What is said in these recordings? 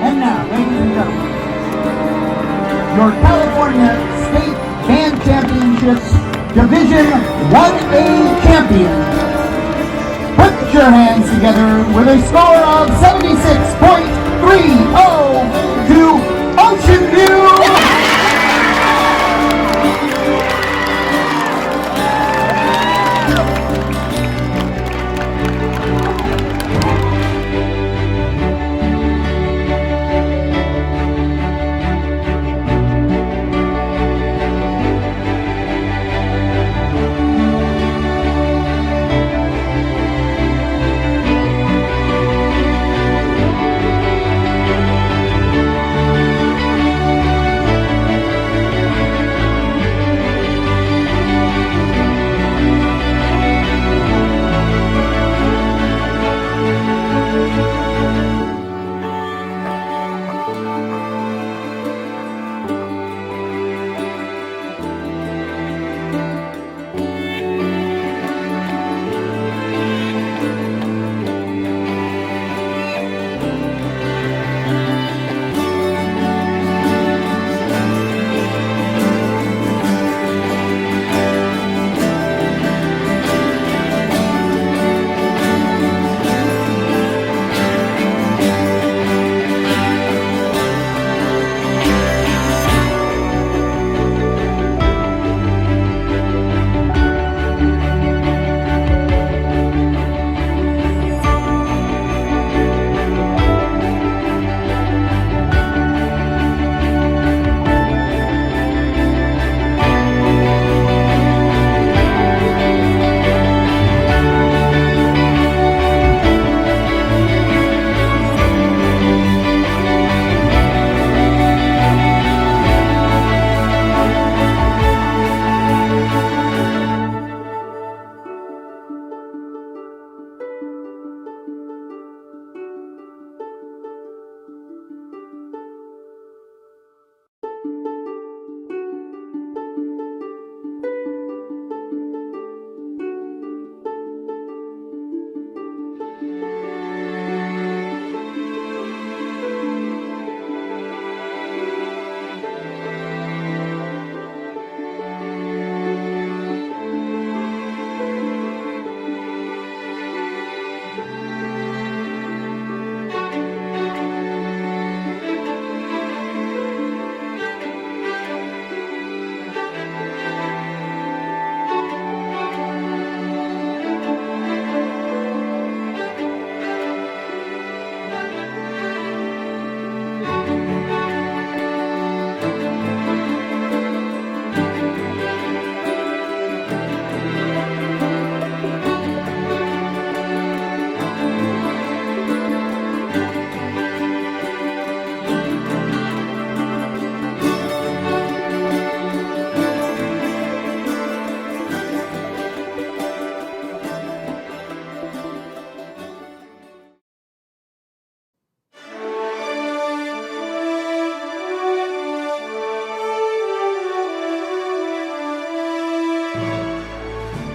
And now, ladies and gentlemen, your California State Band Championships Division 1A champion. Put your hands together with a score of 76.30 to Ocean View.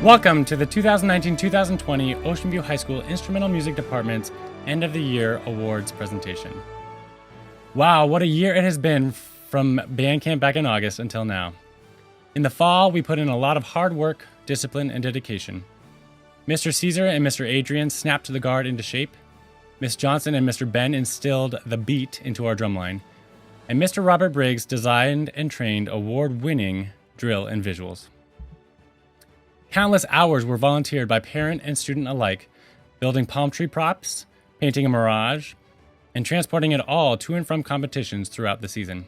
Welcome to the 2019-2020 Ocean View High School Instrumental Music Department's End of the Year Awards presentation. Wow, what a year it has been from band camp back in August until now. In the fall, we put in a lot of hard work, discipline, and dedication. Mr. Caesar and Mr. Adrian snapped the guard into shape. Miss Johnson and Mr. Ben instilled the beat into our drumline. And Mr. Robert Briggs designed and trained award-winning drill and visuals. Countless hours were volunteered by parent and student alike, building palm tree props, painting a mirage, and transporting it all to and from competitions throughout the season.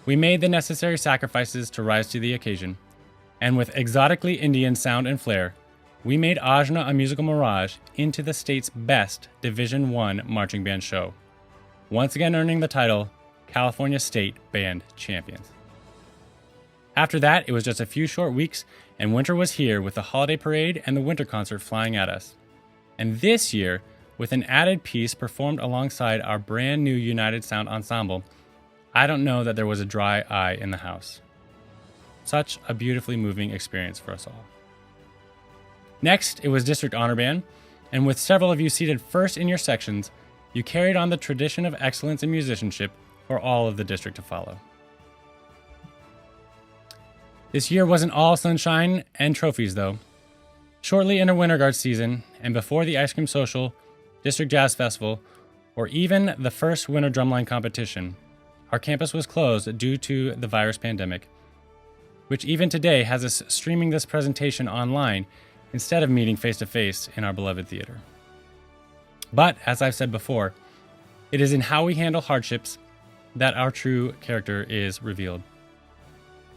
We made the necessary sacrifices to rise to the occasion, and with exotically Indian sound and flair, we made Ajna a Musical Mirage into the state's best Division I marching band show, once again earning the title California State Band Champions. After that, it was just a few short weeks, and winter was here with the holiday parade and the winter concert flying at us. And this year, with an added piece performed alongside our brand new United Sound Ensemble, I don't know that there was a dry eye in the house. Such a beautifully moving experience for us all. Next, it was District Honor Band, and with several of you seated first in your sections, you carried on the tradition of excellence in musicianship for all of the district to follow. This year wasn't all sunshine and trophies, though. Shortly into Winter Guard season, and before the Ice Cream Social, District Jazz Festival, or even the first Winter Drumline competition, our campus was closed due to the virus pandemic, which even today has us streaming this presentation online instead of meeting face-to-face in our beloved theater. But, as I've said before, it is in how we handle hardships that our true character is revealed.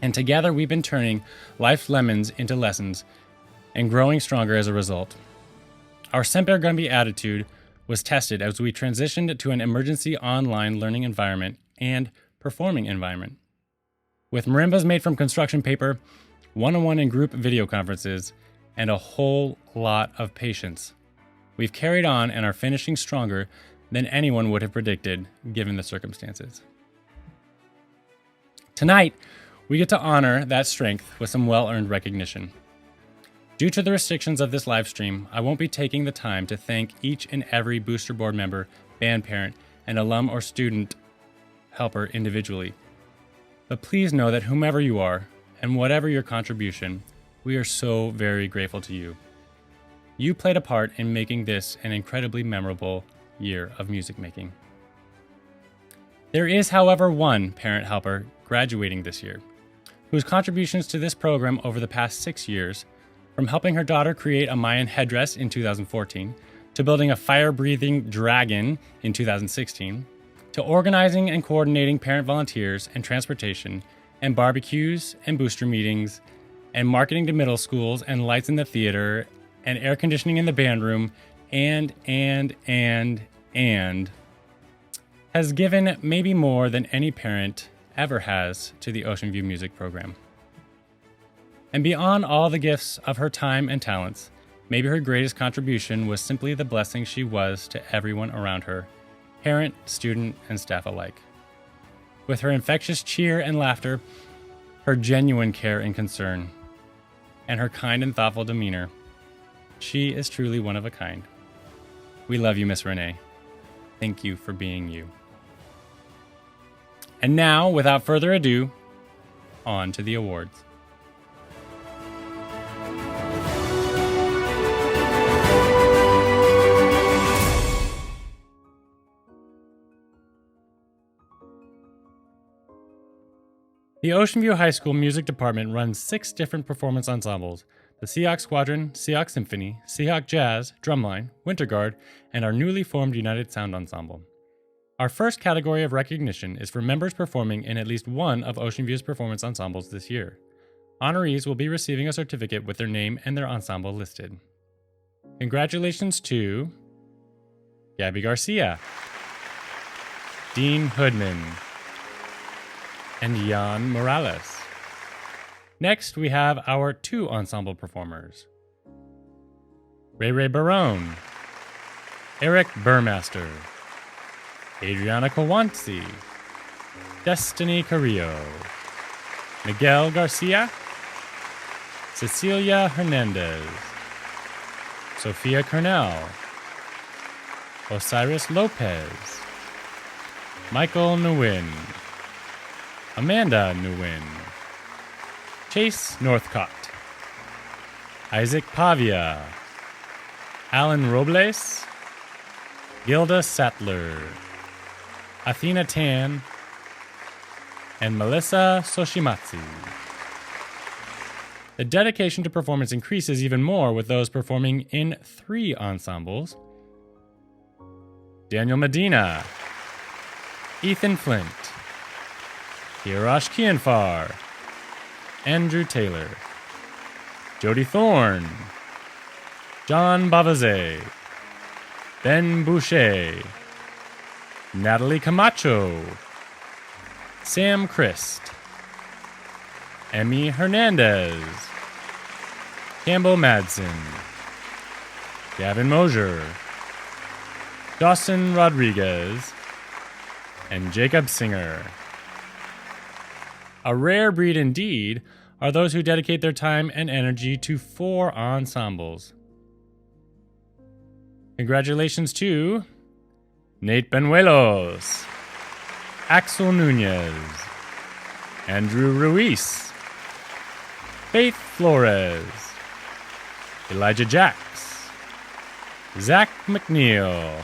And together we've been turning life's lemons into lessons and growing stronger as a result. Our Semper Gumby attitude was tested as we transitioned to an emergency online learning environment and performing environment. With marimbas made from construction paper, one-on-one and group video conferences, and a whole lot of patience, we've carried on and are finishing stronger than anyone would have predicted given the circumstances. Tonight, we get to honor that strength with some well-earned recognition. Due to the restrictions of this live stream, I won't be taking the time to thank each and every booster board member, band parent, and alum or student helper individually. But please know that whomever you are, and whatever your contribution, we are so very grateful to you. You played a part in making this an incredibly memorable year of music making. There is, however, one parent helper graduating this year, whose contributions to this program over the past 6 years, from helping her daughter create a Mayan headdress in 2014, to building a fire-breathing dragon in 2016, to organizing and coordinating parent volunteers and transportation, and barbecues and booster meetings, and marketing to middle schools, and lights in the theater, and air conditioning in the band room, and, has given maybe more than any parent ever has to the Ocean View Music Program. And beyond all the gifts of her time and talents, maybe her greatest contribution was simply the blessing she was to everyone around her, parent, student, and staff alike. With her infectious cheer and laughter, her genuine care and concern, and her kind and thoughtful demeanor, she is truly one of a kind. We love you, Miss Renee. Thank you for being you. And now, without further ado, on to the awards. The Ocean View High School Music Department runs 6 different performance ensembles: the Seahawk Squadron, Seahawk Symphony, Seahawk Jazz, Drumline, Winter Guard, and our newly formed United Sound Ensemble. Our first category of recognition is for members performing in at least one of Ocean View's performance ensembles this year. Honorees will be receiving a certificate with their name and their ensemble listed. Congratulations to Gabby Garcia, Dean Hoodman, and Jan Morales. Next, we have our 2 ensemble performers: Ray Ray Barone, Eric Burmaster, Adriana Kowantsi, Destiny Carrillo, Miguel Garcia, Cecilia Hernandez, Sophia Cornell, Osiris Lopez, Michael Nguyen, Amanda Nguyen, Chase Northcott, Isaac Pavia, Alan Robles, Gilda Sattler, Athena Tan, and Melissa Soshimatsu. The dedication to performance increases even more with those performing in 3 ensembles. Daniel Medina, Ethan Flint, Hirosh Kianfar, Andrew Taylor, Jody Thorne, John Bavaze, Ben Boucher, Natalie Camacho, Sam Christ, Emmy Hernandez, Campbell Madsen, Gavin Mosier, Dawson Rodriguez, and Jacob Singer. A rare breed indeed are those who dedicate their time and energy to 4 ensembles. Congratulations to Nate Benuelos, Axel Nunez, Andrew Ruiz, Faith Flores, Elijah Jacks, Zach McNeil,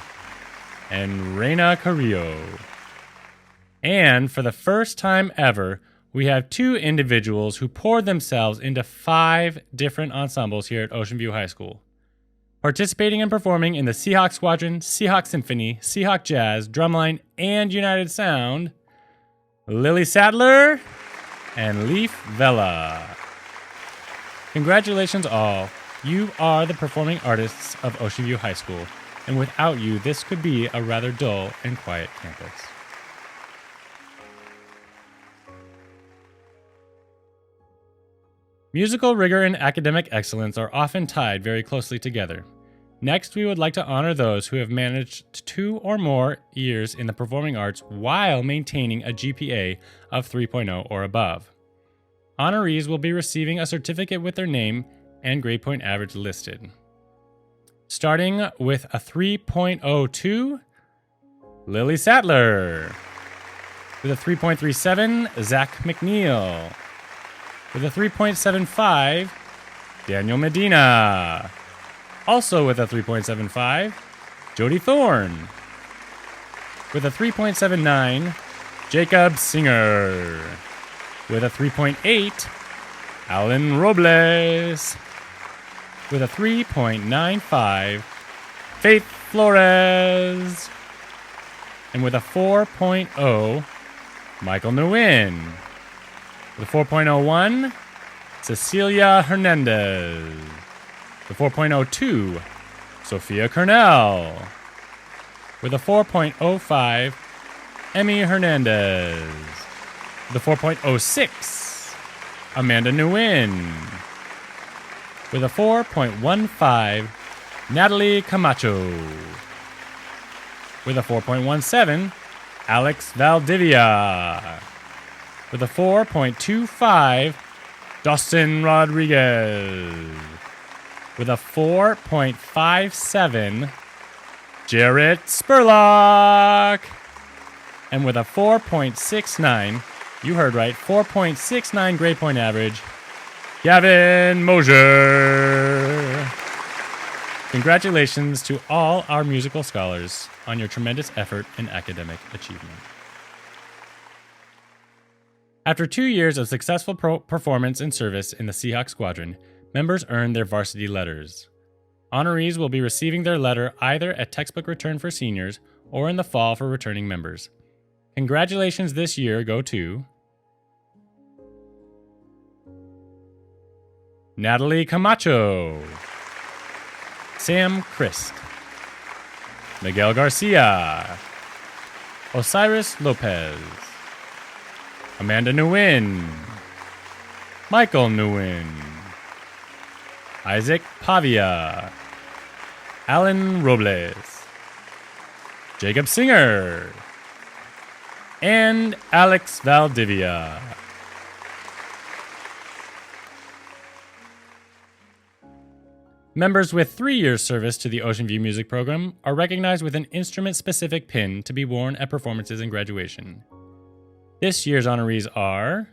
and Reina Carrillo. And for the first time ever, we have 2 individuals who poured themselves into 5 different ensembles here at Ocean View High School. Participating and performing in the Seahawk Squadron, Seahawk Symphony, Seahawk Jazz, Drumline, and United Sound, Lily Sadler and Leaf Vela. Congratulations all. You are the performing artists of Ocean View High School, and without you, this could be a rather dull and quiet campus. Musical rigor and academic excellence are often tied very closely together. Next, we would like to honor those who have managed 2 or more years in the performing arts while maintaining a GPA of 3.0 or above. Honorees will be receiving a certificate with their name and grade point average listed. Starting with a 3.02, Lily Sattler. With a 3.37, Zach McNeil. With a 3.75, Daniel Medina. Also with a 3.75, Jody Thorne. With a 3.79, Jacob Singer. With a 3.8, Alan Robles. With a 3.95, Faith Flores. And with a 4.0, Michael Nguyen. With a 4.01, Cecilia Hernandez. With a 4.02, Sophia Cornell. With a 4.05, Emmy Hernandez. With a 4.06, Amanda Nguyen. With a 4.15, Natalie Camacho. With a 4.17, Alex Valdivia. With a 4.25, Dawson Rodriguez. With a 4.57, Jarrett Spurlock. And with a 4.69, you heard right, 4.69 grade point average, Gavin Mosier. Congratulations to all our musical scholars on your tremendous effort and academic achievement. After 2 years of successful performance and service in the Seahawk Squadron, members earned their varsity letters. Honorees will be receiving their letter either at textbook return for seniors or in the fall for returning members. Congratulations this year go to Natalie Camacho, Sam Christ, Miguel Garcia, Osiris Lopez, Amanda Nguyen, Michael Nguyen, Isaac Pavia, Alan Robles, Jacob Singer, and Alex Valdivia. Members with 3 years service to the Ocean View Music Program are recognized with an instrument-specific pin to be worn at performances and graduation. This year's honorees are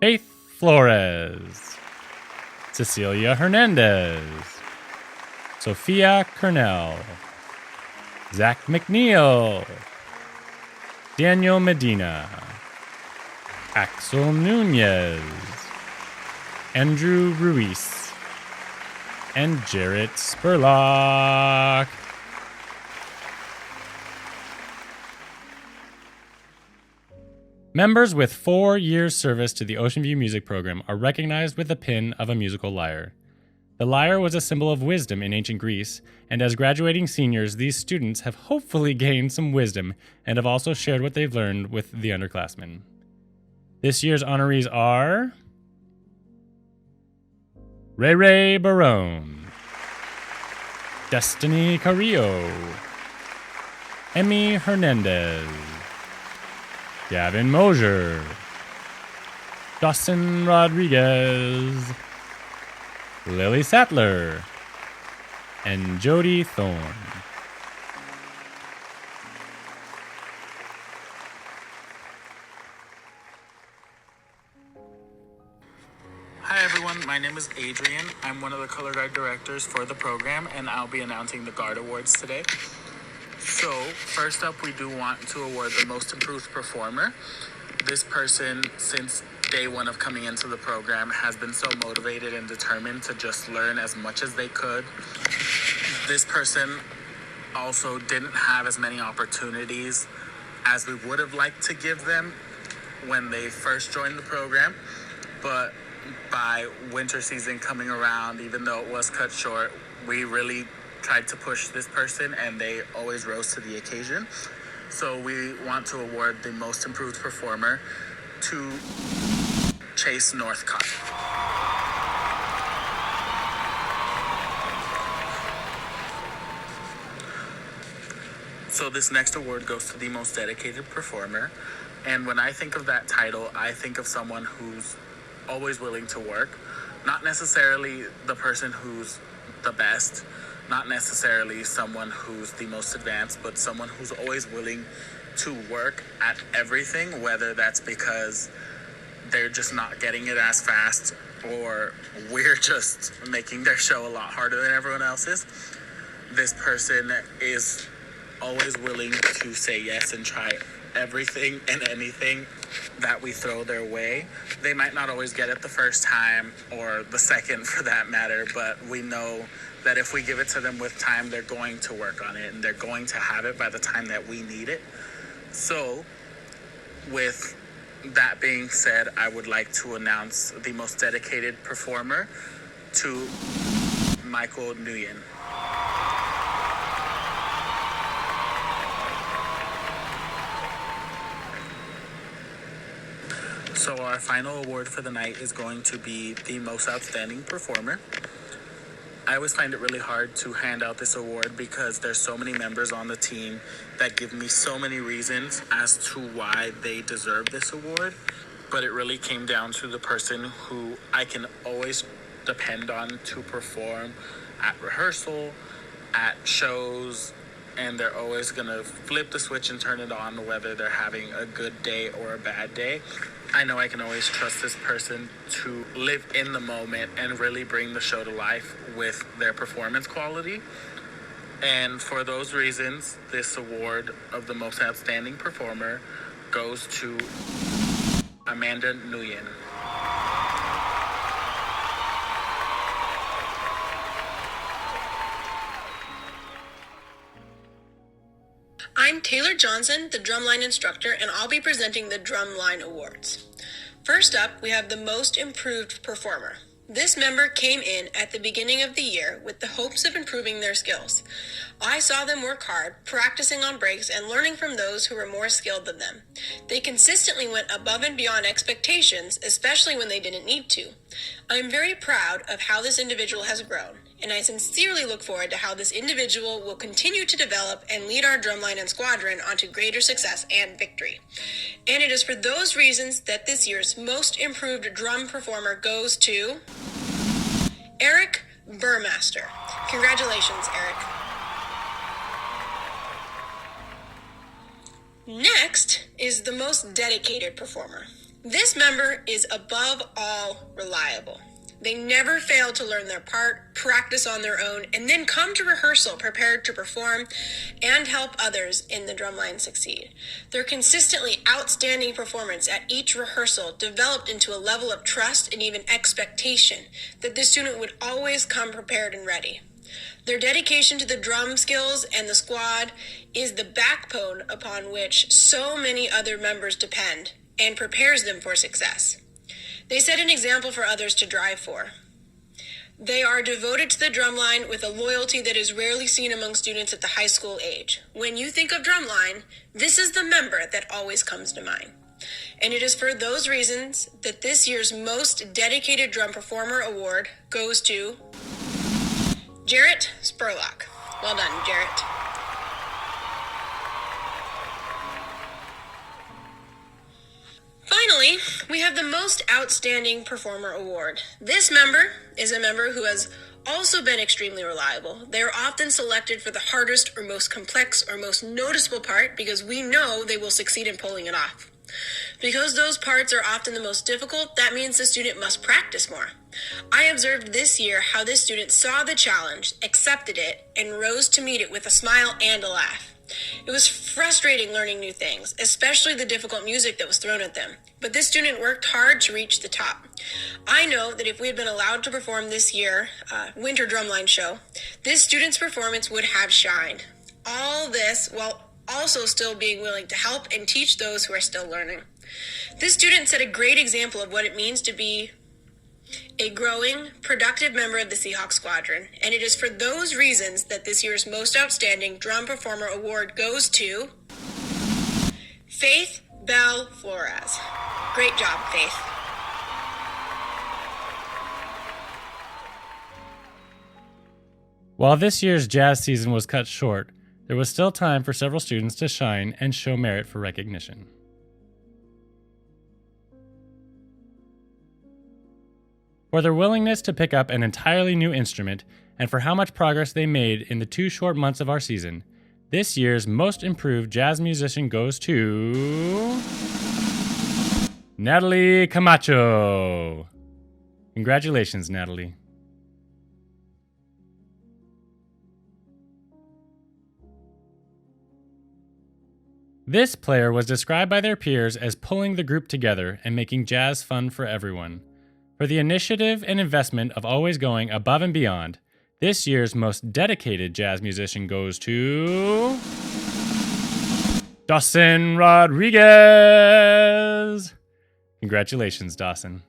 Faith Flores, Cecilia Hernandez, Sophia Kernell, Zach McNeil, Daniel Medina, Axel Nunez, Andrew Ruiz, and Jarrett Spurlock. Members with 4 years service to the Ocean View Music Program are recognized with the pin of a musical lyre. The lyre was a symbol of wisdom in ancient Greece, and as graduating seniors, these students have hopefully gained some wisdom and have also shared what they've learned with the underclassmen. This year's honorees are Ray Ray Barone, Destiny Carrillo, Emmy Hernandez, Gavin Mosier, Dawson Rodriguez, Lily Sattler, and Jody Thorne. Hi everyone, my name is Adrian. I'm one of the color guard directors for the program, and I'll be announcing the Guard Awards today. So, first up, we do want to award the Most Improved Performer. This person, since day one of coming into the program, has been so motivated and determined to just learn as much as they could. This person also didn't have as many opportunities as we would have liked to give them when they first joined the program, but by winter season coming around, even though it was cut short, we really tried to push this person, and they always rose to the occasion. So we want to award the Most Improved Performer to Chase Northcott. So this next award goes to the Most Dedicated Performer. And when I think of that title, I think of someone who's always willing to work. Not necessarily the person who's the best, not necessarily someone who's the most advanced, but someone who's always willing to work at everything, whether that's because they're just not getting it as fast or we're just making their show a lot harder than everyone else's. This person is always willing to say yes and try everything and anything that we throw their way. They might not always get it the first time or the second for that matter, but we know that if we give it to them with time, they're going to work on it and they're going to have it by the time that we need it. So with that being said, I would like to announce the Most Dedicated Performer to Michael Nguyen. So our final award for the night is going to be the Most Outstanding Performer. I always find it really hard to hand out this award because there's so many members on the team that give me so many reasons as to why they deserve this award. But it really came down to the person who I can always depend on to perform at rehearsal, at shows, and they're always going to flip the switch and turn it on whether they're having a good day or a bad day. I know I can always trust this person to live in the moment and really bring the show to life with their performance quality. And for those reasons, this award of the Most Outstanding Performer goes to Amanda Nguyen. I'm Taylor Johnson, the drumline instructor, and I'll be presenting the Drumline Awards. First up, we have the Most Improved Performer. This member came in at the beginning of the year with the hopes of improving their skills. I saw them work hard, practicing on breaks and learning from those who were more skilled than them. They consistently went above and beyond expectations, especially when they didn't need to. I'm very proud of how this individual has grown. and I sincerely look forward to how this individual will continue to develop and lead our drumline and squadron onto greater success and victory. And it is for those reasons that this year's most improved drum performer goes to Eric Burmaster. Congratulations, Eric. Next is the most dedicated performer. This member is above all reliable. They never fail to learn their part, practice on their own, and then come to rehearsal prepared to perform and help others in the drumline succeed. Their consistently outstanding performance at each rehearsal developed into a level of trust and even expectation that the student would always come prepared and ready. Their dedication to the drum skills and the squad is the backbone upon which so many other members depend and prepares them for success. They set an example for others to drive for. They are devoted to the drumline with a loyalty that is rarely seen among students at the high school age. When you think of drumline, this is the member that always comes to mind. And it is for those reasons that this year's most dedicated drum performer award goes to Jarrett Spurlock. Well done, Jarrett. Finally, we have the Most Outstanding Performer Award. This member is a member who has also been extremely reliable. They are often selected for the hardest or most complex or most noticeable part because we know they will succeed in pulling it off. Because those parts are often the most difficult, that means the student must practice more. I observed this year how this student saw the challenge, accepted it, and rose to meet it with a smile and a laugh. It was frustrating learning new things, especially the difficult music that was thrown at them. But this student worked hard to reach the top. I know that if we had been allowed to perform this year, Winter Drumline Show, this student's performance would have shined. All this while also still being willing to help and teach those who are still learning. This student set a great example of what it means to be a growing, productive member of the Seahawk Squadron, and it is for those reasons that this year's Most Outstanding Drum Performer Award goes to Faith Bell Flores. Great job, Faith. While this year's jazz season was cut short, there was still time for several students to shine and show merit for recognition. For their willingness to pick up an entirely new instrument, and for how much progress they made in the 2 short months of our season, this year's Most Improved Jazz Musician goes to Natalie Camacho. Congratulations, Natalie. This player was described by their peers as pulling the group together and making jazz fun for everyone. For the initiative and investment of always going above and beyond, this year's most dedicated jazz musician goes to Dawson Rodriguez. Congratulations, Dawson.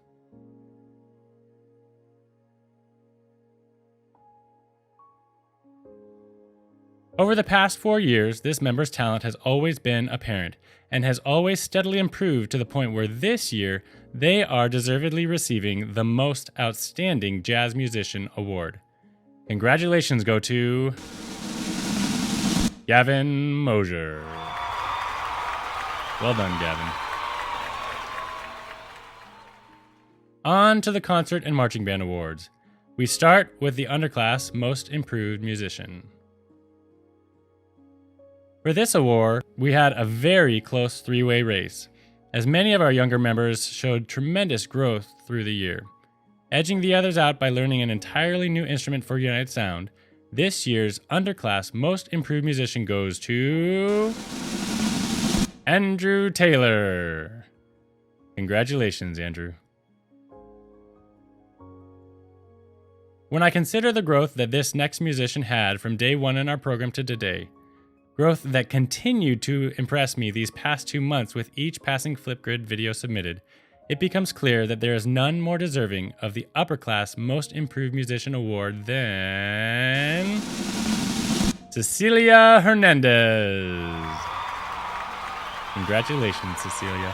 Over the past 4 years, this member's talent has always been apparent and has always steadily improved to the point where this year they are deservedly receiving the Most Outstanding Jazz Musician Award. Congratulations go to Gavin Mosier. Well done, Gavin. On to the Concert and Marching Band Awards. We start with the Underclass Most Improved Musician. For this award, we had a very close 3-way race, as many of our younger members showed tremendous growth through the year. Edging the others out by learning an entirely new instrument for United Sound, this year's Underclass Most Improved Musician goes to Andrew Taylor. Congratulations, Andrew. When I consider the growth that this next musician had from day one in our program to today, growth that continued to impress me these past 2 months with each passing Flipgrid video submitted, it becomes clear that there is none more deserving of the Upper Class Most Improved Musician Award than Cecilia Hernandez. Congratulations, Cecilia.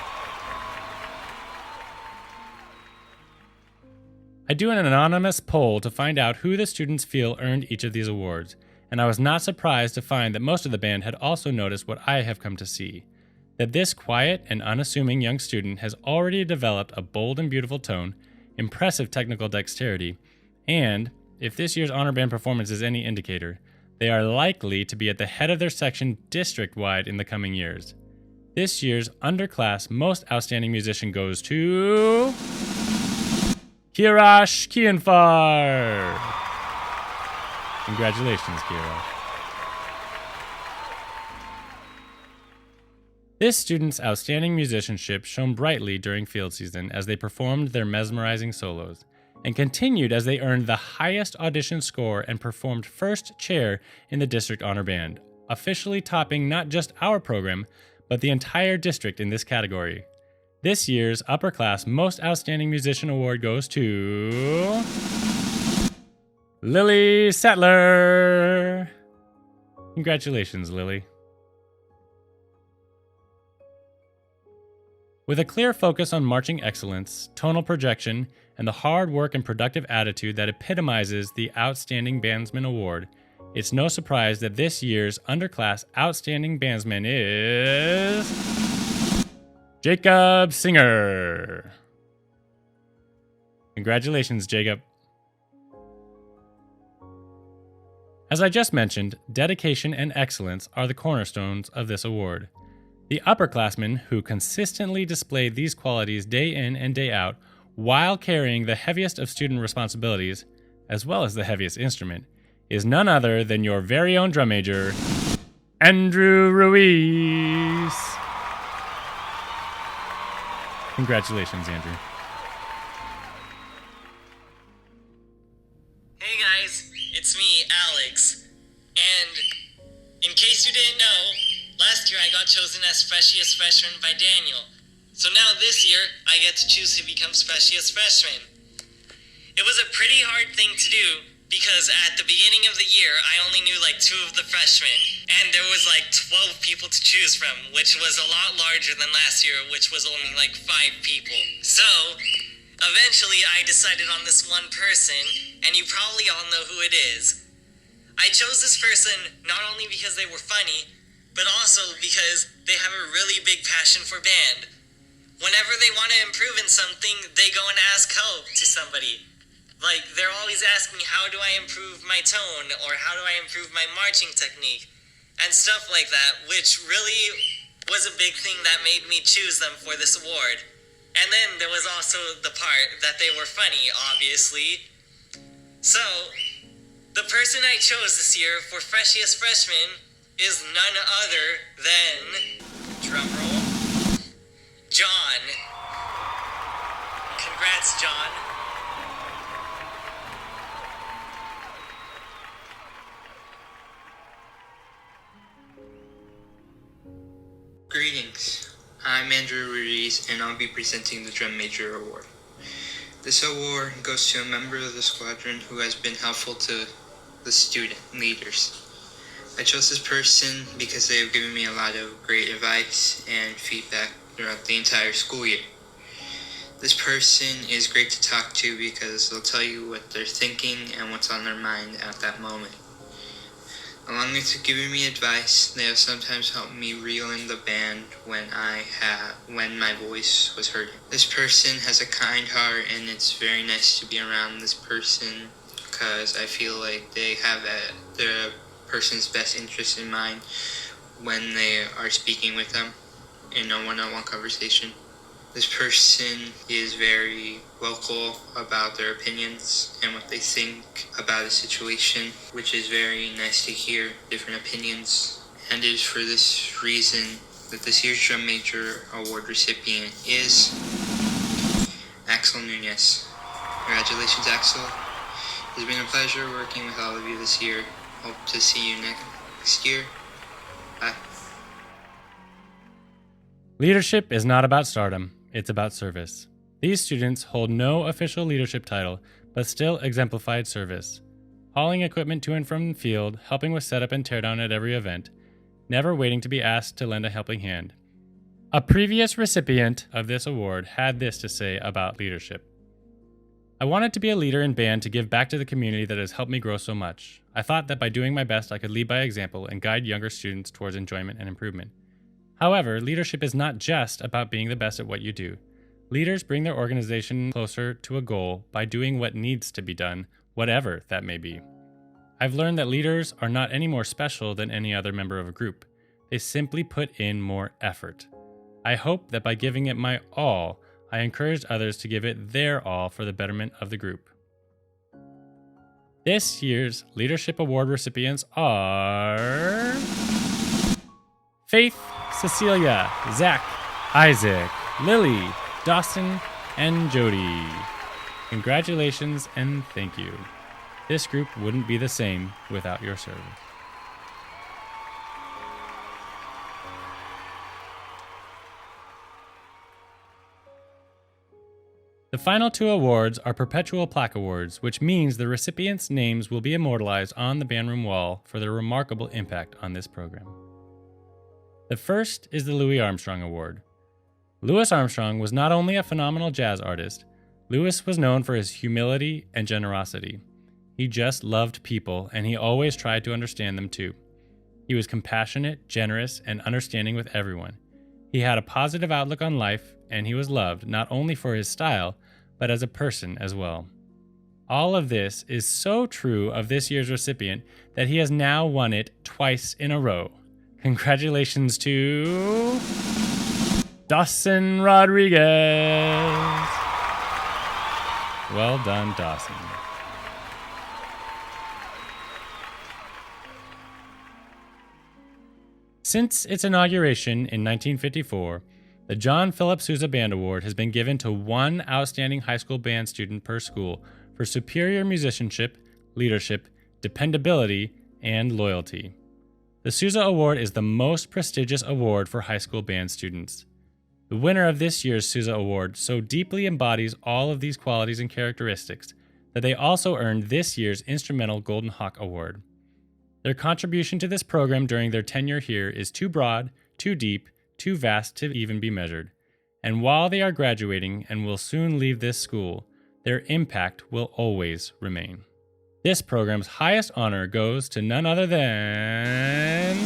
I do an anonymous poll to find out who the students feel earned each of these awards, and I was not surprised to find that most of the band had also noticed what I have come to see, that this quiet and unassuming young student has already developed a bold and beautiful tone, impressive technical dexterity, and, if this year's honor band performance is any indicator, they are likely to be at the head of their section district-wide in the coming years. This year's underclass most outstanding musician goes to Kirash Kianfar. Congratulations, Kirash. This student's outstanding musicianship shone brightly during field season as they performed their mesmerizing solos, and continued as they earned the highest audition score and performed first chair in the district honor band, officially topping not just our program, but the entire district in this category. This year's upper class most outstanding musician award goes to Lily Sattler. Congratulations, Lily. With a clear focus on marching excellence, tonal projection, and the hard work and productive attitude that epitomizes the Outstanding Bandsman Award, it's no surprise that this year's underclass Outstanding Bandsman is Jacob Singer. Congratulations, Jacob. As I just mentioned, dedication and excellence are the cornerstones of this award. The upperclassmen who consistently displayed these qualities day in and day out while carrying the heaviest of student responsibilities, as well as the heaviest instrument, is none other than your very own drum major, Andrew Ruiz. Congratulations, Andrew. Hey guys, it's me, Alex. And in case you didn't know, last year I got chosen as Freshiest Freshman by Daniel. So now this year, I get to choose who becomes Freshiest Freshman. It was a pretty hard thing to do because at the beginning of the year, I only knew like 2 of the freshmen. And there was like 12 people to choose from, which was a lot larger than last year, which was only like 5 people. So, eventually I decided on this one person, and you probably all know who it is. I chose this person not only because they were funny, but also because they have a really big passion for band. Whenever they want to improve in something, they go and ask help to somebody. Like, they're always asking me, how do I improve my tone, or how do I improve my marching technique, and stuff like that, which really was a big thing that made me choose them for this award. And then there was also the part that they were funny, obviously. So, the person I chose this year for Freshiest Freshman is none other than, drumroll, John. Congrats, John. Greetings, I'm Andrew Ruiz and I'll be presenting the Drum Major Award. This award goes to a member of the squadron who has been helpful to the student leaders. I chose this person because they have given me a lot of great advice and feedback throughout the entire school year. This person is great to talk to because they'll tell you what they're thinking and what's on their mind at that moment. Along with giving me advice, they have sometimes helped me reel in the band when my voice was hurting. This person has a kind heart, and it's very nice to be around this person because I feel like they have the person's best interest in mind when they are speaking with them in a one-on-one conversation. This person is very vocal about their opinions and what they think about a situation, which is very nice to hear different opinions. And it is for this reason that this year's Drum Major Award recipient is Axel Nunez. Congratulations, Axel. It's been a pleasure working with all of you this year. Hope to see you next year. Bye. Leadership is not about stardom, it's about service. These students hold no official leadership title, but still exemplified service. Hauling equipment to and from the field, helping with setup and teardown at every event, never waiting to be asked to lend a helping hand. A previous recipient of this award had this to say about leadership. I wanted to be a leader in band to give back to the community that has helped me grow so much. I thought that by doing my best, I could lead by example and guide younger students towards enjoyment and improvement. However, leadership is not just about being the best at what you do. Leaders bring their organization closer to a goal by doing what needs to be done, whatever that may be. I've learned that leaders are not any more special than any other member of a group. They simply put in more effort. I hope that by giving it my all, I encouraged others to give it their all for the betterment of the group. This year's Leadership Award recipients are Faith, Cecilia, Zach, Isaac, Lily, Dawson, and Jody. Congratulations and thank you. This group wouldn't be the same without your service. The final two awards are perpetual plaque awards, which means the recipients' names will be immortalized on the bandroom wall for their remarkable impact on this program. The first is the Louis Armstrong Award. Louis Armstrong was not only a phenomenal jazz artist, Louis was known for his humility and generosity. He just loved people, and he always tried to understand them too. He was compassionate, generous, and understanding with everyone. He had a positive outlook on life, and he was loved not only for his style, but as a person as well. All of this is so true of this year's recipient that he has now won it twice in a row. Congratulations to Dawson Rodriguez. Well done, Dawson. Since its inauguration in 1954, the John Philip Sousa Band Award has been given to one outstanding high school band student per school for superior musicianship, leadership, dependability, and loyalty. The Sousa Award is the most prestigious award for high school band students. The winner of this year's Sousa Award so deeply embodies all of these qualities and characteristics that they also earned this year's Instrumental Golden Hawk Award. Their contribution to this program during their tenure here is too broad, too deep, too vast to even be measured. And while they are graduating and will soon leave this school, their impact will always remain. This program's highest honor goes to none other than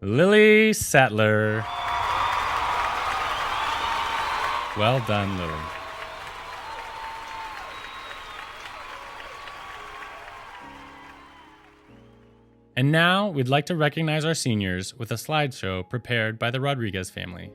Lily Sattler. Well done, Lily. And now, we'd like to recognize our seniors with a slideshow prepared by the Rodriguez family.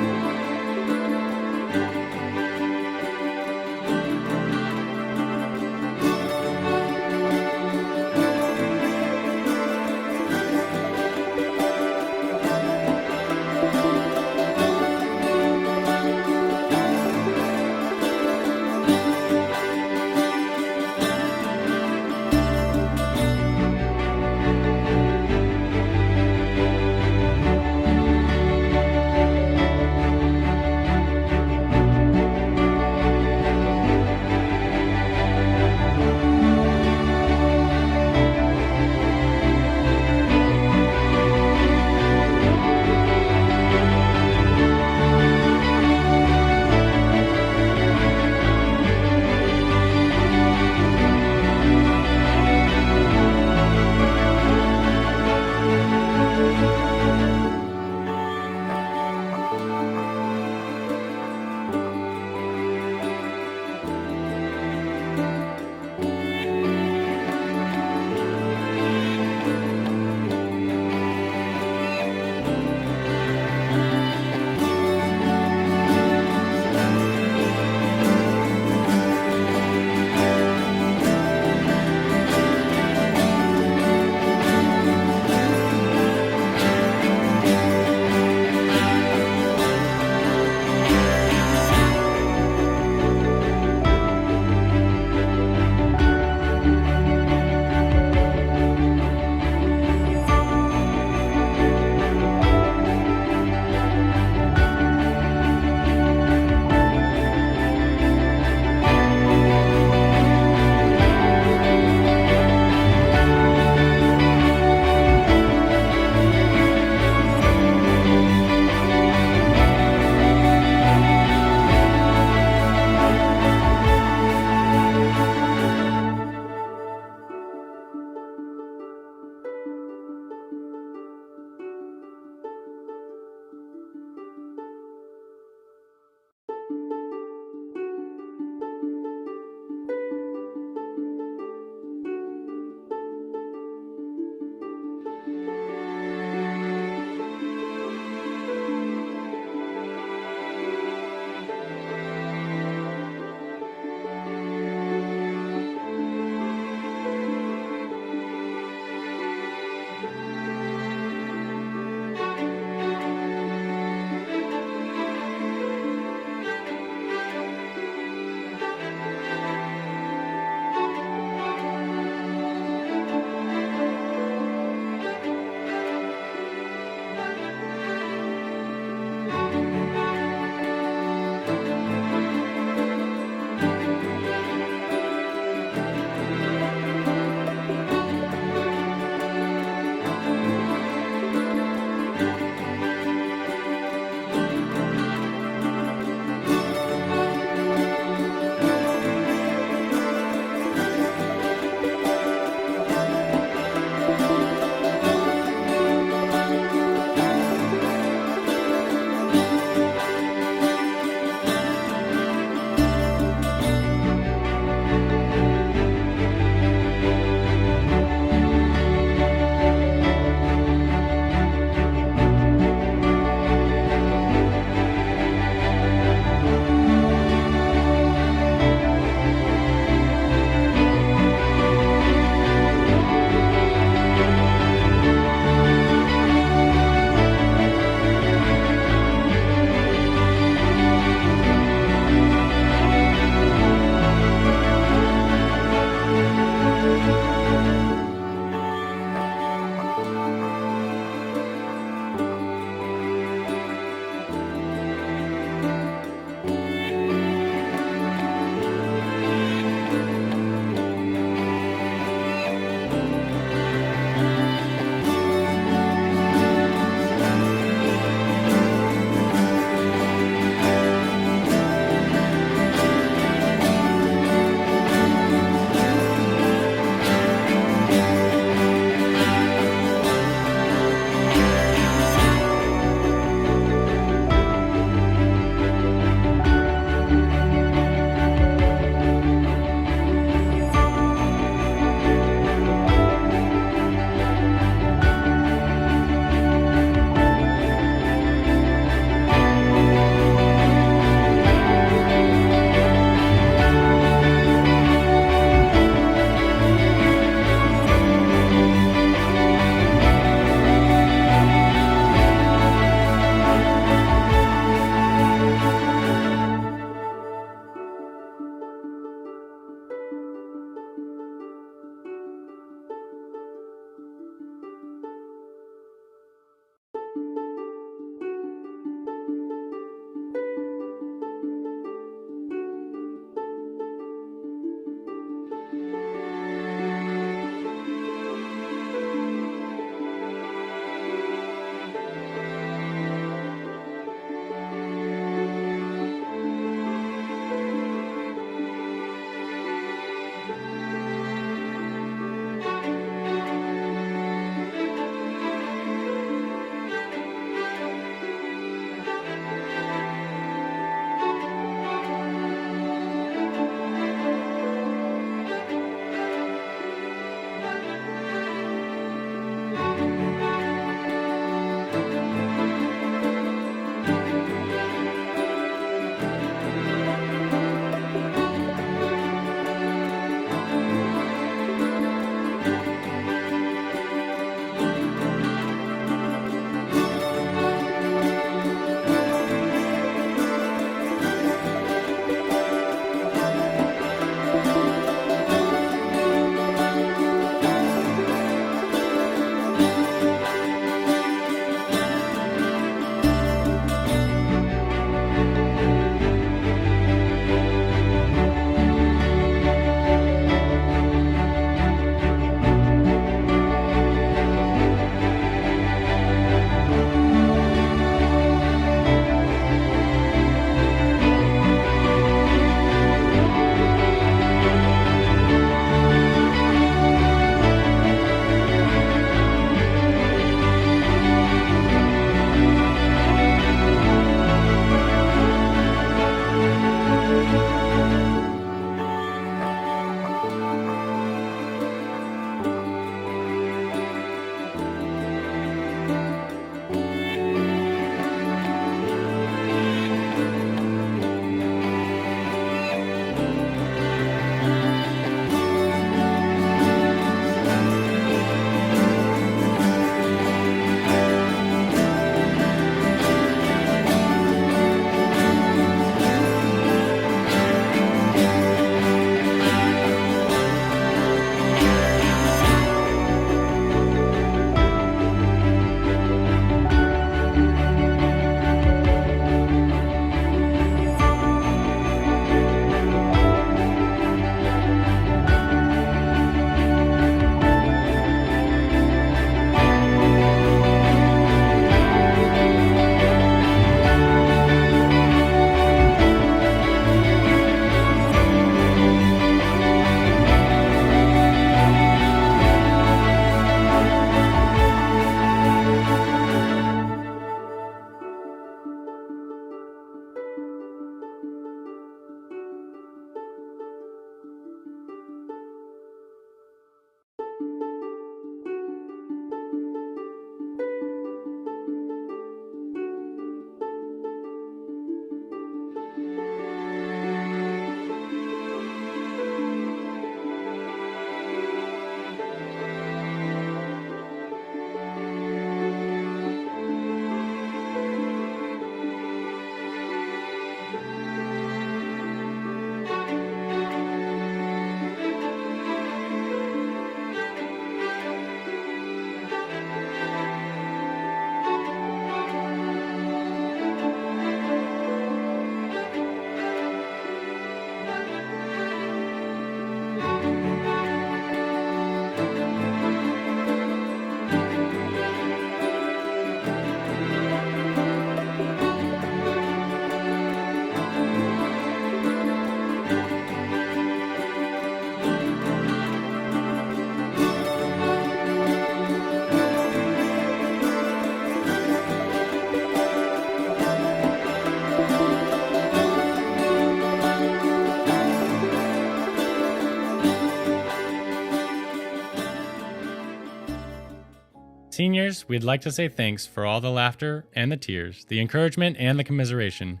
Seniors, we'd like to say thanks for all the laughter and the tears, the encouragement and the commiseration.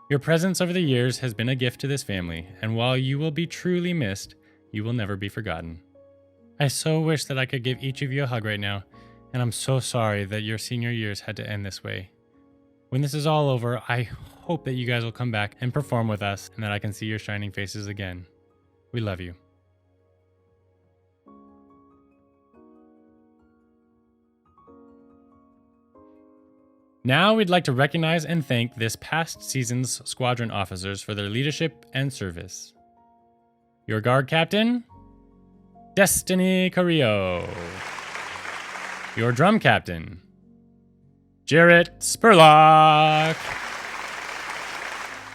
Your presence over the years has been a gift to this family, and while you will be truly missed, you will never be forgotten. I so wish that I could give each of you a hug right now, and I'm so sorry that your senior years had to end this way. When this is all over, I hope that you guys will come back and perform with us and that I can see your shining faces again. We love you. Now we'd like to recognize and thank this past season's squadron officers for their leadership and service. Your guard captain, Destiny Carrillo. Your drum captain, Jarrett Spurlock.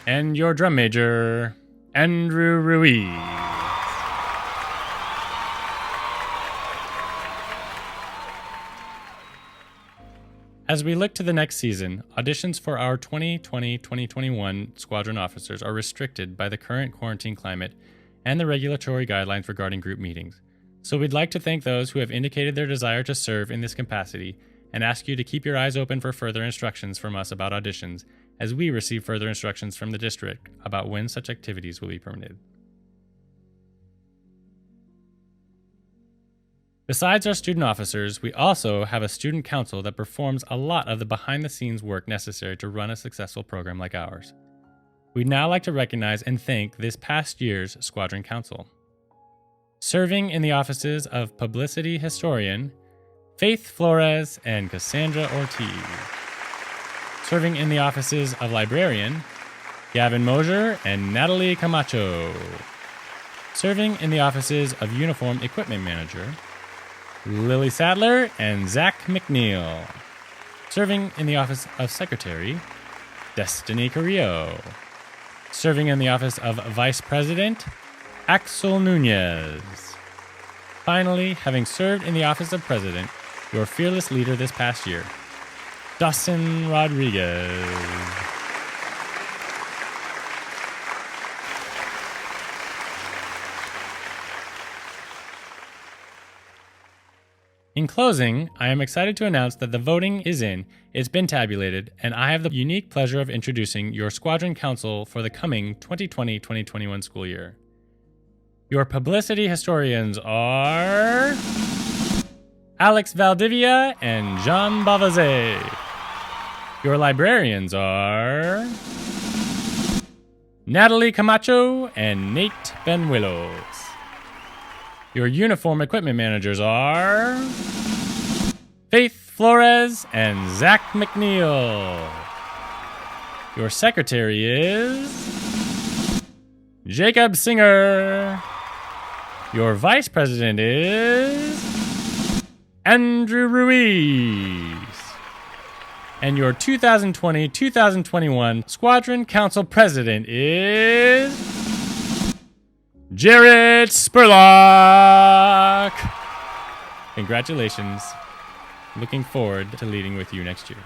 And your drum major, Andrew Ruiz. As we look to the next season, auditions for our 2020-2021 squadron officers are restricted by the current quarantine climate and the regulatory guidelines regarding group meetings. So we'd like to thank those who have indicated their desire to serve in this capacity and ask you to keep your eyes open for further instructions from us about auditions as we receive further instructions from the district about when such activities will be permitted. Besides our student officers, we also have a student council that performs a lot of the behind-the-scenes work necessary to run a successful program like ours. We'd now like to recognize and thank this past year's Squadron Council. Serving in the offices of Publicity Historian, Faith Flores and Cassandra Ortiz. Serving in the offices of Librarian, Gavin Mosier and Natalie Camacho. Serving in the offices of Uniform Equipment Manager, Lily Sadler and Zach McNeil. Serving in the office of Secretary, Destiny Carrillo. Serving in the office of Vice President, Axel Nunez. Finally, having served in the office of President, your fearless leader this past year, Dawson Rodriguez. In closing, I am excited to announce that the voting is in, it's been tabulated, and I have the unique pleasure of introducing your Squadron Council for the coming 2020-2021 school year. Your publicity historians are Alex Valdivia and Jean Bavazet. Your librarians are Natalie Camacho and Nate Benuelos. Your uniform equipment managers are Faith Flores and Zach McNeil. Your secretary is Jacob Singer. Your vice president is Andrew Ruiz. And your 2020-2021 Squadron Council president is Jarrett Spurlock. Congratulations. Looking forward to leading with you next year.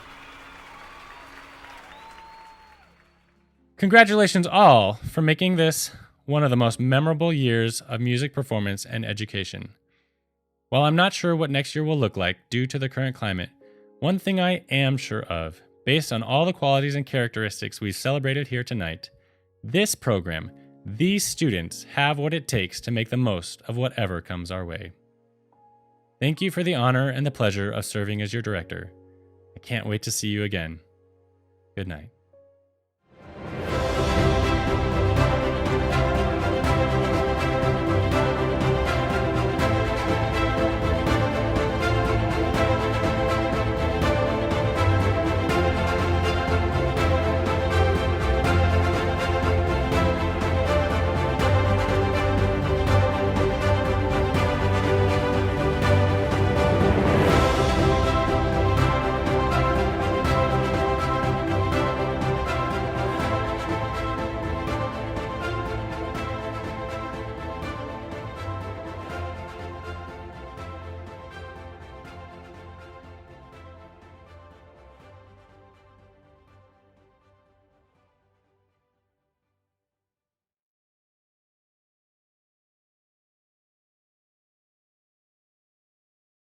Congratulations all for making this one of the most memorable years of music performance and education. While I'm not sure what next year will look like due to the current climate, one thing I am sure of, based on all the qualities and characteristics we've celebrated here tonight, this program, these students have what it takes to make the most of whatever comes our way. Thank you for the honor and the pleasure of serving as your director. I can't wait to see you again. Good night.